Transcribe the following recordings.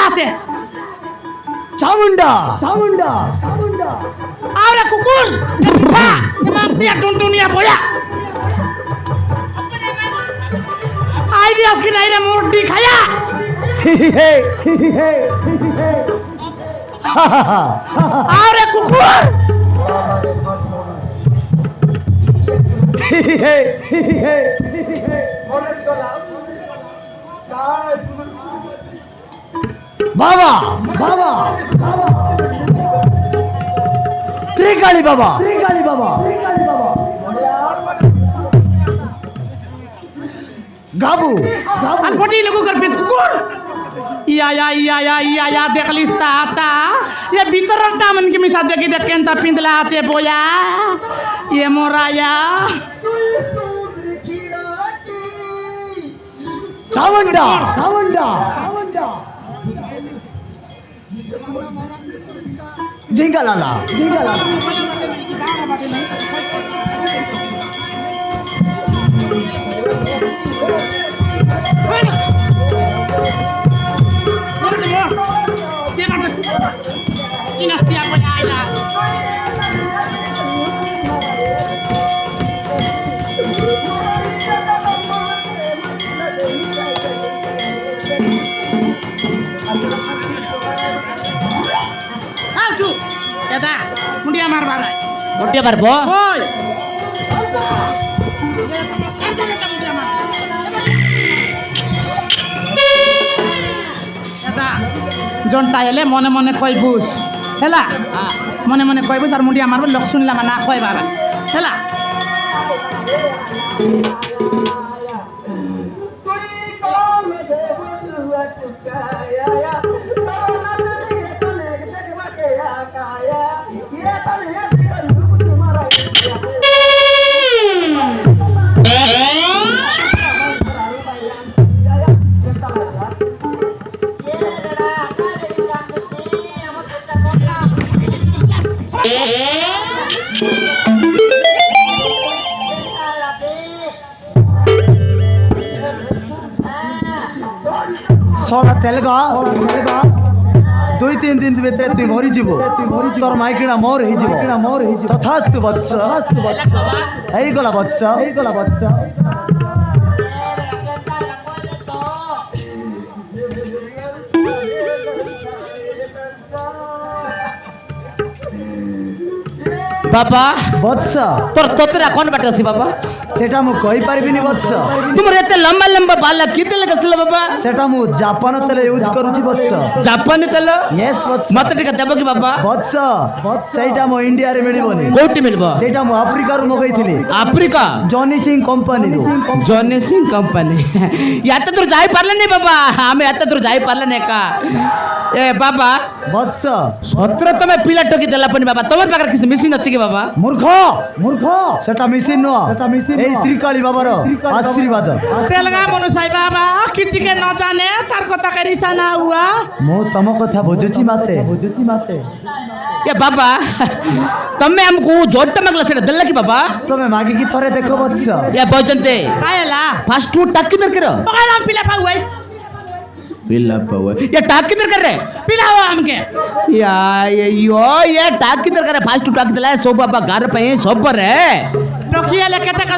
আছে চামুন্ডা চামুন্ডা চামুন্ডা আরে কুকুর মারতিয়া টুনটুনিয়া বয়া আইডি আজকে নাই রে মুরডি খায়া আরে কুকুর বাবা বাবা ত্রিকালী বাবা ত্রিকালী বাবা ত্রিকালী বাবা গাবু গাবু আর ফটি লোক করবে কুকুর ইয়া দেখলিস তা তা ये भीतर मन के मिसा देखी देख केंता पिंदला আছে बोया ये Moraya Chamunda Chamunda Chamunda জিঙ্গালালা জিঙ্গালালা Dinastia Boyaila. Aduh, kata, mudia marbar. Mudia marbo? Boy. জনটা এলে মনে মনে কই বুঝ হেলা মনে মনে কই বুঝ আর মুন্ডিয়া মারব লোক শুনলাম না কইবার হেলা सोना तेलगा दुई तीन दिन भितर तुई मरी जीव तोर माइकिना मोर ही जीव तथास्तु वत्स এই গলা বৎস এই গলা বৎস बाबा বৎস तोर तोतरा कौन बैठा सी बाबा সেটা মু কই পারিবিনি বৎস तुम एते लंबा लंबा बाल किते लगसिल बाबा সেটা মু জাপান তেল ইউজ করুছি বৎস जापानी तेल यस বৎস मत टिका देबो कि बाबा বৎস সেইটা মু ইন্ডিয়া রে মিলিবনি कोठी मिलबो সেইটা মু আফ্রিকা ରୁ মগাইଥିଲି अफ्रीका জনি সিং কোম্পানি ରୁ जॉनी सिंह कंपनी याते दूर जाई पारले नहीं बाबा हमें याते दूर जाई पारले नहीं का ए बाबा বৎস सत्र तमे पिला टोकी देला पनी बाबा तमर पाकर किसी मिसिन अछि कि बाबा মূর্খ মূর্খ সেটা মেশিন নয় এই ত্রিকালী বাবার আশীর্বাদ তেলগা মনুসাই বাবা কিচিকে ন জানে তার কথা করিসা না হুয়া মু তম কথা বুঝুছি মাতে ए बाबा तमे हमको जोट मगला से देला कि बाबा তুমি মাগি কি থরে দেখো বৎস या बजनते কায়লা फास्ट फूड टाकी दर करो পকালাম পিলা পাউই पिला पावे ये टाकी दर कर रे পিলাও আমকে या ये टाकी दर करे फास्ट फूड टाकी देला सब बाबा घर पे सब पर है টকিয়ালে কেতেক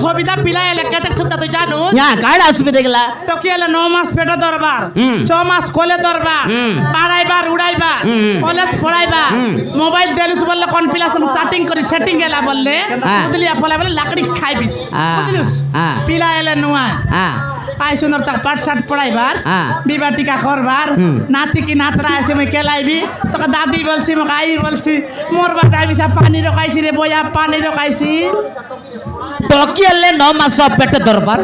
সুবিধা পিলাইলে কেতেক সুবিধা তুই জানো यहाँ काड असुविधा गेला টকিয়ালে 9 মাস পেটে দরবার হুম। 6 মাস কোলে দরবার হুম। বাড়াইবার উড়াইবার হুম। কলেজ খোলাইবা হুম। মোবাইল দেলিস বললে কনফিলাসন চ্যাটিং করে সেটিং গেলা বললে হ্যাঁ। বুঝলিয়া ফলা বলে লাকড়ি খাইবিস হ্যাঁ। বুঝলিস হ্যাঁ। পিলাইলে নোয়া हां আই সুন্দর তাক পাঠ শাট পড়াইবার হ্যাঁ। বিবাহ টিকা করবার হুম। নাতি কি নাতরা আছে মই কেলাইবি তোকে দাদি বলছি মোক আই বলছি মোর বাদ আইবিসা পানি রকাইছি রে বয়া পানি রকাইছি टोकियले 9 मास पेट दरबार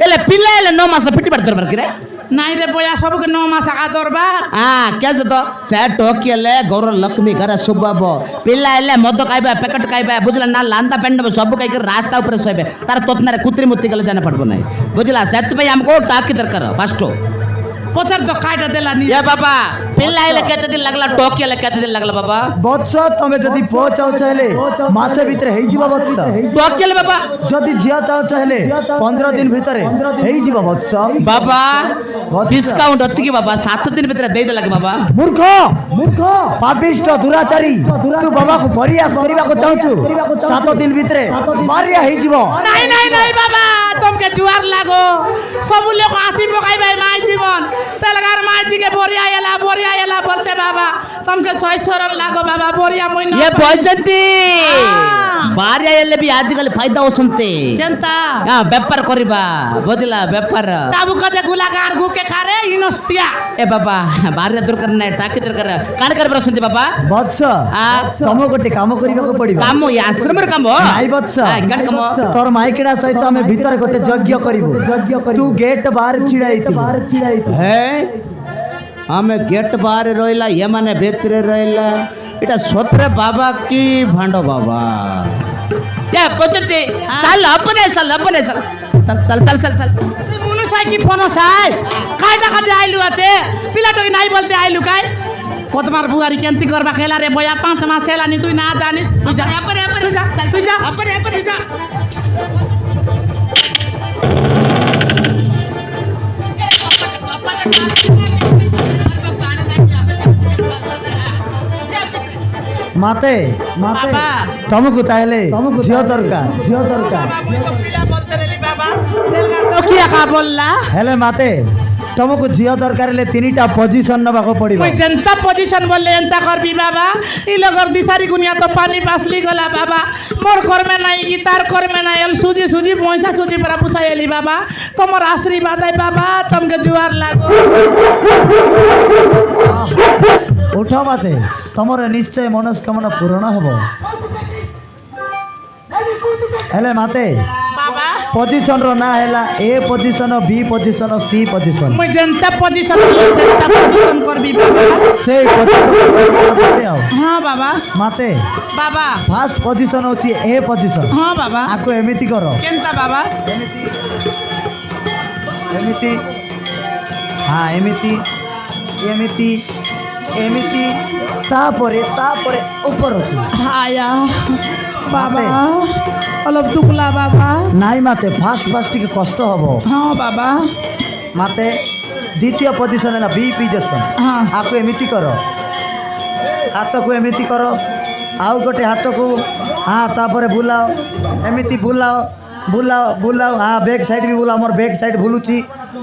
एले पिलाले 9 मास पेटी बार दरबार किरे নাই রে বয়া সবকে 9 মাস আগা দরবার हां क्या तो से टोकियले गौर लक्ष्मी घर सुबाब पिलाले मद खाइबा पैकेट खाइबा बुझला ना लांदा पेंड सब खाइ के रास्ता ऊपर सोइबे तार तोतनारे कुत्री मुत्ती गले जाने पड़बो नहीं बुझला सेत भाई हमको टाकी दरकार फास्ट পচার তো কাইটা দেলা নি ये बाबा ପିଲା ହେଲେ କେତେ ଦିନ ଲାଗଲା ଟୋକି ହେଲେ କେତେ ଦିନ ଲାଗଲା ବାବା ବତ୍ସ ତମେ ଯଦି ପୁଅ ଚାହୁଁଛ ହେଲେ ମାସେ ଭିତରେ ହେଇଯିବ ବତ୍ସ ଟୋକି ହେଲେ ବାବା ଯଦି ଝିଅ ଚାହୁଁଛ ହେଲେ 15 ଦିନ ଭିତରେ ହେଇଯିବ ବତ୍ସ ବାବା ବତ୍ସ। ଡିସକାଉଣ୍ଟ ଅଛି କି ବାବା 7 ଦିନ ଭିତରେ ଦେଇଦେଲା କି ବାବା ମୂର୍ଖ ମୂର୍ଖ ପାପିଷ୍ଟ ଦୁରାଚାରୀ ତୁ ବାବାକୁ ପରିହାସ କରିବାକୁ ଚାହୁଁଛୁ 7 ଦିନ ଭିତରେ ବାରିଆ ହେଇଯିବ নাই নাই নাই বাবা তোমাকে জুয়ার লাগো সবু লোক আসি পকাইবে মাই জীবন তেলগার মাইজিকে বরিয়া এলা বলতে বাবা তোমাকে সৈসরল লাগো বাবা বরিয়া মই না ये বৈজন্তী বারিয়া এলে বি আজকাল ফায়দা হসন্তে কেনতা হ্যাঁ ব্যাপার করিবা বুঝলা ব্যাপার তাবু কাজে গুলাগার গুকে খারে ইনস্তিয়া এ বাবা বারিয়া দরকার নাই টাকি দরকার কাণ করবার অসন্তি বাবা ବତ୍ସ আ ତମ ଗୋଟେ କାମ କରିବାକୁ ପଡିବ কাম এই আশ্রমের কাম ନାଇଁ ବତ୍ସ কেন কাম ତୋର ମାଇକିଡ଼ା ସହିତ ଆମେ ଭିତରେ ଗୋଟେ ଯଜ୍ଞ କରିବୁ ତୁ ଗେଟ୍ ବାହାରେ ଛିଡା ହେଇଥିବୁ হ্যাঁ আমি গেট বাহারে রইলা এ মানে ভেতরে রইলা এটা সতরে বাবা কি ভান্ড বাবা এ বৈজন্তী চাল আপনে চাল চাল চাল চাল চাল চাল তুই মনুষাই কি ফনসাই কাইটা কাজে আইলু আছে পিলাটকে নাই বলতে আইলু কাই কতবার বুয়ারি কেন্তি করবা খেলা রে বয়া 5 মাস হেলানি তুই না জানিস তুই যা তুই যা তুই যা তুই যা ମାତେ বাবা ତମକୁ ତାହେଲେ ଝିଅ ଦରକାର আমি তো পিলা বলতে রেলি বাবা তো কি একা বললা ହେଲେ ମାତେ ତମକୁ ଝିଅ ଦରକାର ହେଲେ 3ଟା ପୋଜିସନ ନେବାକୁ ପଡିବ ওই জেন্তা পজিশন বললে এন্তা করবি বাবা ই লগর দিশারি গুনিয়া তো পানি পাসলি গলা বাবা মোর কর্মে নাই কি তার কর্মে নাই এল সুজি সুজি পয়সা সুজি পরা পুষাই এলি বাবা তোমার আশীর্বাদ আই বাবা তোমাকে জুয়ার লাগো ଉଠ ମାତେ ତମର ନିଶ୍ଚୟ ମନସ୍କାମନା ପୂରଣ ହବ ହେଲେ ମାତେ বাবা ପୋଜିସନର ନାଁ ହେଲା ଏ ପୋଜିସନ ବି ପୋଜିସନ ସି ପୋଜିସନ মুই জেন্তা পজিশন বললে সেন্তা পজিশন করবি বাবা ସେଇ ପୋଜିସନ ଆଉ হ্যাঁ বাবা ମାତେ বাবা ଫାଷ୍ଟ ପୋଜିସନ ହଉଛି ଏ ପୋଜିସନ হ্যাঁ ବାবা ଆକୁ ଏମିତି କର কেনতা ବାবা ଏମିତି ହଁ ଏମିତି ଏମିତି ଏମିତି ତାପରେ ତାପରେ ଉପରକୁ আয়া বাবা অলপ দুকলা বাবা ନାଇଁ ମାତେ ଫାଷ୍ଟ ଟିକେ କଷ୍ଟ ହବ হ্যাঁ বাবা ମାତେ ଦ୍ୱିତୀୟ ପୋଜିସନ ହେଲା ବି ପୋଜିସନ হ্যাঁ ଆକୁ ଏମିତି କର ହାତକୁ ଏମିତି କର ଆଉ ଗୋଟେ ହାତକୁ ହଁ ତାପରେ ବୁଲାଅ ଏମିତି ବୁଲାଅ ବୁଲାଅ ବୁଲାଅ ହଁ ବ୍ୟାକ୍ ସାଇଡ୍ ବି ବୁଲାଅ ମୋର ବ୍ୟାକ୍ ସାଇଡ୍ ବୁଲୁଛି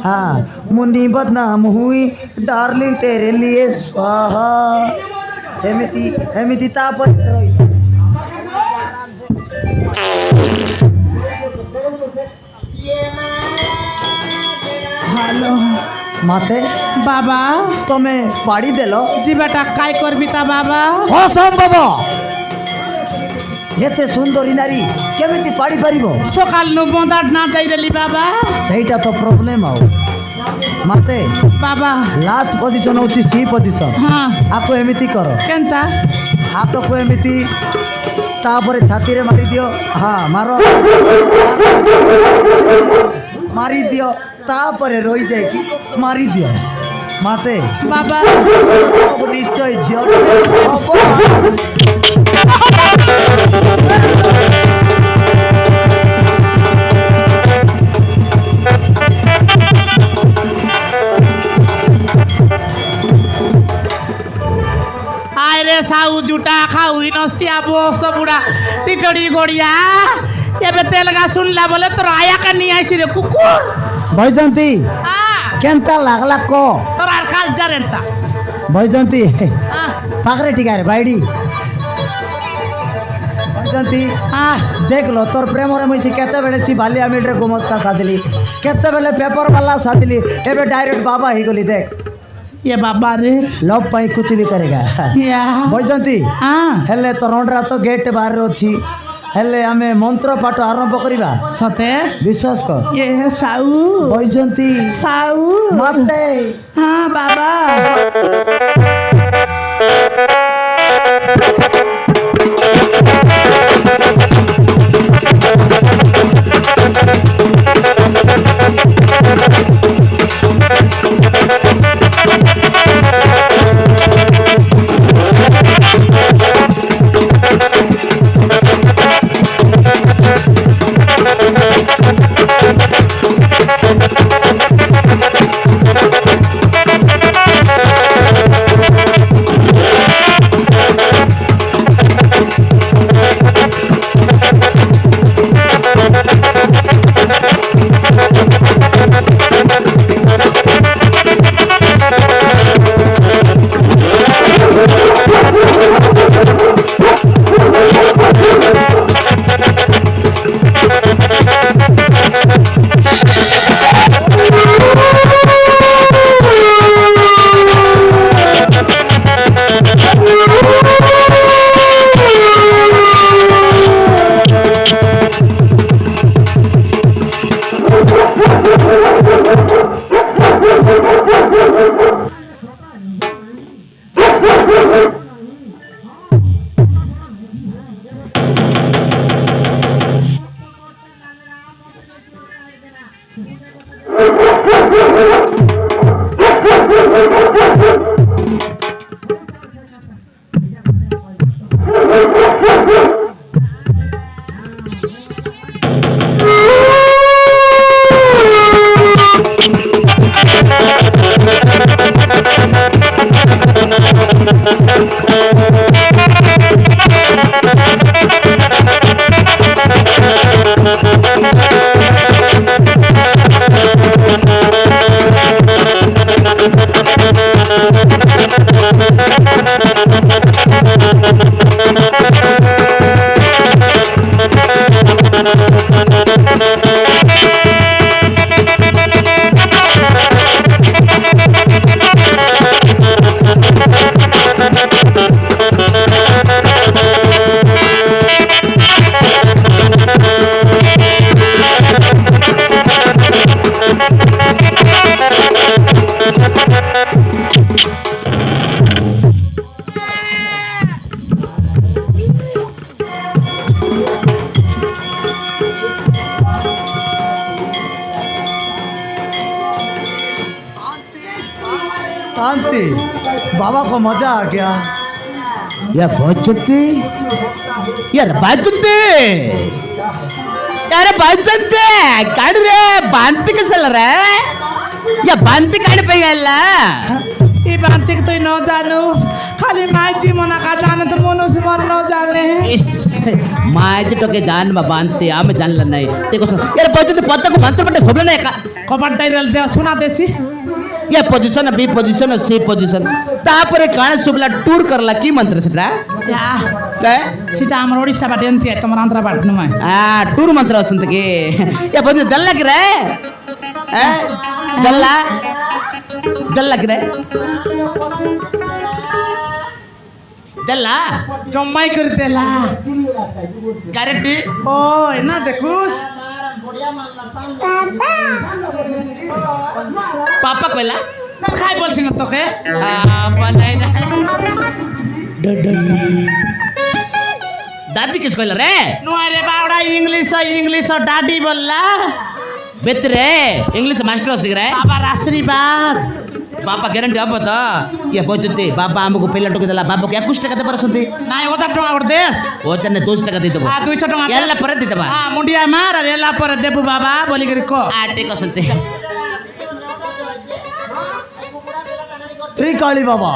ହଁ ମୁନି ବଦନାମ ହୁଇ ଡାର୍ଲିଂ ତେରେ ଲିଏ ସ୍ୱାହା ଏମିତି ଏମିତି ତାପରେ ভালো ମାତେ বাবা ତମେ ପାଡ଼ି ଦେଲ ଯିବାটা কাই করবি তা বাবা ଅସମ୍ଭବ ଏତେ ସୁନ୍ଦରୀ ନାରୀ କେମିତି ପାଡ଼ି ପାରିବ সকাল নু বন্দার না যাই রেলি বাবা ସେଇଟା ତ ପ୍ରୋବ୍ଲେମ୍ ଆଉ ମାତେ বাবা ଲାଷ୍ଟ ପୋଜିସନ୍ ହେଉଛି ସି ପୋଜିସନ୍ হ্যাঁ ଆକୁ ଏମିତି କର কেনতা ହାତକୁ ଏମିତି ତାପରେ ଛାତିରେ ମାରିଦିଅ ହଁ ମାର ମାରିଦିଅ ତାପରେ ରହିଯାଇକି ମାରିଦିଅ ମାତେ বাবা ତମକୁ ନିଶ୍ଚୟ ଝିଅ ହବ আয় রে সাউ জুটা খাউ নস্তিয়া বস বুড়া টিটড়ি গড়িয়া এবে তেলগা শুনলা বলে তোর আয়াকে নিয়ে আইসি রে কুকুর ବୈଜନ୍ତୀ କେନ୍ତା ଲାଗଲା କ তোর আর কাল জারেন্তা ବୈଜନ୍ତୀ ପାଖରେ ଟିକେ ଆରେ ବାଇଡ଼ି ବୈଜନ୍ତୀ ଦେଖିଲ ତୋର ପ୍ରେମରେ ମୁଇଁ କେତେବେଳେ ସି ବାଲିଆ ମିଲ୍ରେ ଗୁମସ୍ତା ସାଧିଲି କେତେବେଳେ ପେପର ବାଲା ସାଧିଲି ଏବେ ଡାଇରେକ୍ଟ ବାବା ହେଇଗଲି ଦେଖ ये बाबा रे ଲଭ୍ ପାଇଁ କୁछ ବି କରେଗା या ବୈଜନ୍ତୀ हाँ ହେଲେ ତୋର ଅଣ୍ଡରା ତ ଗେଟ୍ ବାହାରେ ଅଛି ହେଲେ ଆମେ ମନ୍ତ୍ର ପାଠ ଆରମ୍ଭ କରିବା सते ବିଶ୍ୱାସ କର ये साऊ ବୈଜନ୍ତୀ साऊ ମତେ हाँ बाबा बच्चती बाबा को मजा आ गया या बच्चती यार बच्चती यार बच्चती काढ रे बांधते कशाला रे या बांधते काढ पाहिजे ई बांतिक तो न जानूस खाली मायची मना का जाने तो मनुष्य मर न जाने माझे टोके जान बा बांधते आम्ही जाणलं नाही ते कसं यार बच्चती पत्ता को मंत्र पट्टे झोपलं नाही का कपाट टाइरल दे सुना देसी या पोजिशन बी पोजिशन सी पोजिशन तापरे काण सुबला टूर करला की मंत्र सेटा या काय सीता हमर ओडिसा बाटे एंती है तमर आंध्र बाट नमय टूर मंत्र असंत की या बंद दल्ला की रे दल्ला दल्ला की रे दल्ला जम्माई करतेला करेक्ट ओ ना देखुस पापा कोला काय बोलছিস তোকে दादी किस कोला रे नुआ रे बावड़ा इंग्लिश डाडी बोलला बेतरे इंग्लिश मास्टर सिख रहा है बाबा आशीर्वाद बापा ग्यारंटी अब बता ये पहुंचते बाबा हमको पहला टोके दला बाबा को 21 টাকা দে পারছন্তি নাই 1000 টাকা করে দেস ও জানে 200 টাকা দিতে आ 200 টাকা ಎಲ್ಲ ಪರ দিতে বা मुंडिया मार और एला पर देबु बाबा बोली करी को ಆಟೆ ಕಸಂತೆ त्रिकाली बाबा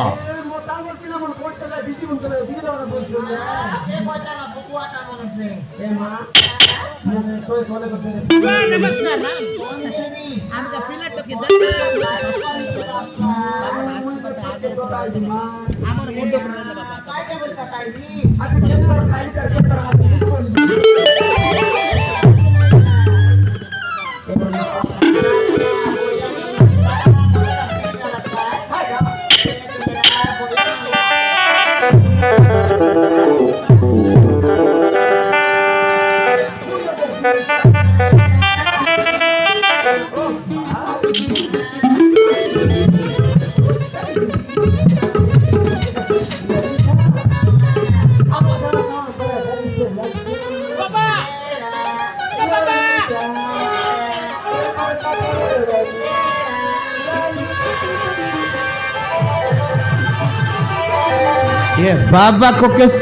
ये बाबा को किस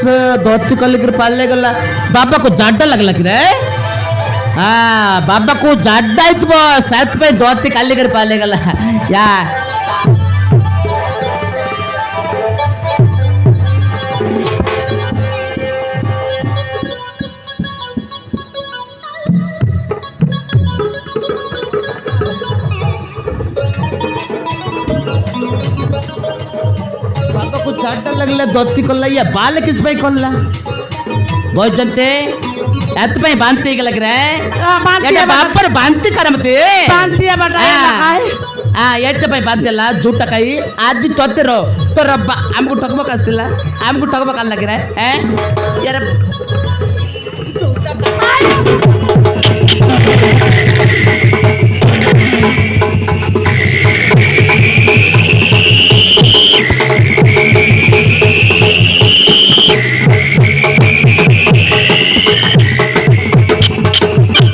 धोती को लेकर पालने गला बाबा को जाड्डा लगला कि रे हाँ बाबा को जाड्डा ही तो साथ पे धोती काले कर पालने गला या बाबा को जाड्डा लगला धोती कोल्ला या बाल किस भाई कोल्ला बहुत जनते एत पे बांधते के लग रहा है बांधते बापर बांधते करमते बांधते बटा एत पे बांधतेला झूठ कई आदि तोते रो तो रब्बा हमको ठगबक असतेला हमको ठगबक लग रहा है यार